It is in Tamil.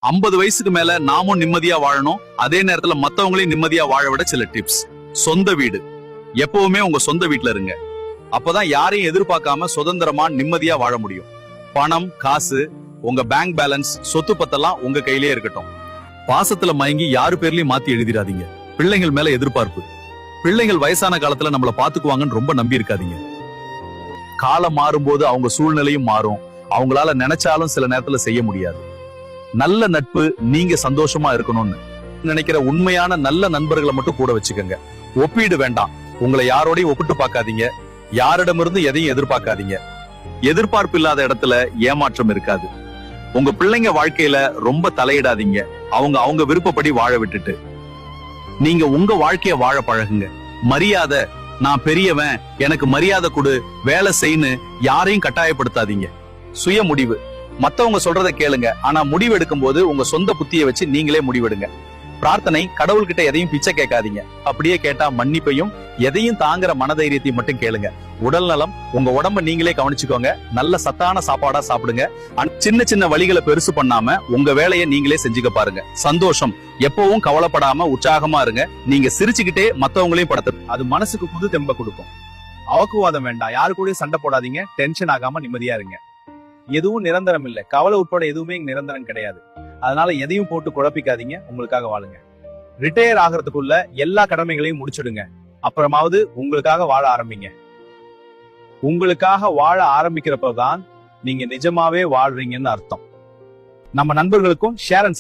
50 வயசுக்கு மேல நாமும் நிம்மதியா வாழணும், அதே நேரத்துல மத்தவங்களையும் நிம்மதியா வாழ விட சில டிப்ஸ். சொந்த வீடு. எப்பவுமே உங்க சொந்த வீட்டுல இருங்க. அப்பதான் யாரையும் எதிர்பார்க்காம சுதந்திரமா நிம்மதியா வாழ முடியும். பணம், காசு, உங்க பேங்க் பேலன்ஸ், சொத்து பத்தெல்லாம் உங்க கையிலே இருக்கட்டும். பாசத்துல மயங்கி யாரு பேர்லயும் மாத்தி எழுதிடாதீங்க. பிள்ளைகள் மேல எதிர்பார்ப்பு. பிள்ளைகள் வயசான காலத்துல நம்மள பாத்துக்குவாங்கன்னு ரொம்ப நம்பி இருக்காதீங்க. காலம் மாறும்போது அவங்க சூழ்நிலையும் மாறும். அவங்களால நினைச்சாலும் சில நேரத்துல செய்ய முடியாது. நல்ல நட்பு, நீங்க சந்தோஷமா இருக்கணும்னு நினைக்கிற உண்மையான நல்ல நண்பர்களை மட்டும் கூட வச்சுக்கோங்க. ஒப்பீடு வேண்டாம். உங்களை யாரோடையும் ஒப்பிட்டு பார்க்காதீங்க. யாரிடமிருந்து எதையும் எதிர்பார்க்காதீங்க. எதிர்பார்ப்பு இல்லாத இடத்துல ஏமாற்றம் இருக்காது. உங்க பிள்ளைங்க வாழ்க்கையில ரொம்ப தலையிடாதீங்க. அவங்க விருப்பப்படி வாழ விட்டுட்டு நீங்க உங்க வாழ்க்கைய வாழ பழகுங்க. மரியாதை, நான் பெரியவன், எனக்கு மரியாதை கொடு, வேலை செய்யு, யாரையும் கட்டாயப்படுத்தாதீங்க. சுய முடிவு. மத்தவங்க சொல்றதை கேளுங்க, ஆனா முடிவு எடுக்கும் போது உங்க சொந்த புத்தியை வச்சு நீங்களே முடிவெடுங்க. பிரார்த்தனை, கடவுள்கிட்ட எதையும் பிச்சை கேட்காதீங்க. அப்படியே கேட்டா மன்னிப்பையும் எதையும் தாங்குற மனதைரியத்தையும் மட்டும் கேளுங்க. உடல் நலம், உங்க உடம்ப நீங்களே கவனிச்சுக்கோங்க. நல்ல சத்தான சாப்பாடா சாப்பிடுங்க. சின்ன சின்ன வழிகளை பெருசு பண்ணாம உங்க வேலையை நீங்களே செஞ்சுக்க பாருங்க. சந்தோஷம், எப்பவும் கவலைப்படாம உற்சாகமா இருங்க. நீங்க சிரிச்சுக்கிட்டே மத்தவங்களையும் படுத்து, அது மனசுக்கு புது தெம்ப கொடுக்கும். அவக்குவாதம் வேண்டாம். யாரு கூடயும் சண்டை போடாதீங்க. டென்ஷன் ஆகாம நிம்மதியா இருங்க. எதுவும் நிரந்தரம் இல்லை. கவலை உட்பட எதுவுமே நிரந்தரம் கிடையாது. அதனால எதையும் போட்டு குழப்பிக்காதீங்க. உங்களுக்காக வாழுங்க. ரிட்டையர் ஆகிறதுக்குள்ள எல்லா கடமைகளையும் முடிச்சிடுங்க. அப்புறமாவது உங்களுக்காக வாழ ஆரம்பிங்க. உங்களுக்காக வாழ ஆரம்பிக்கிறப்பதான் நீங்க நிஜமாவே வாழ்றீங்கன்னு அர்த்தம். நம்ம நண்பர்களுக்கும் ஷேர் அண்ட்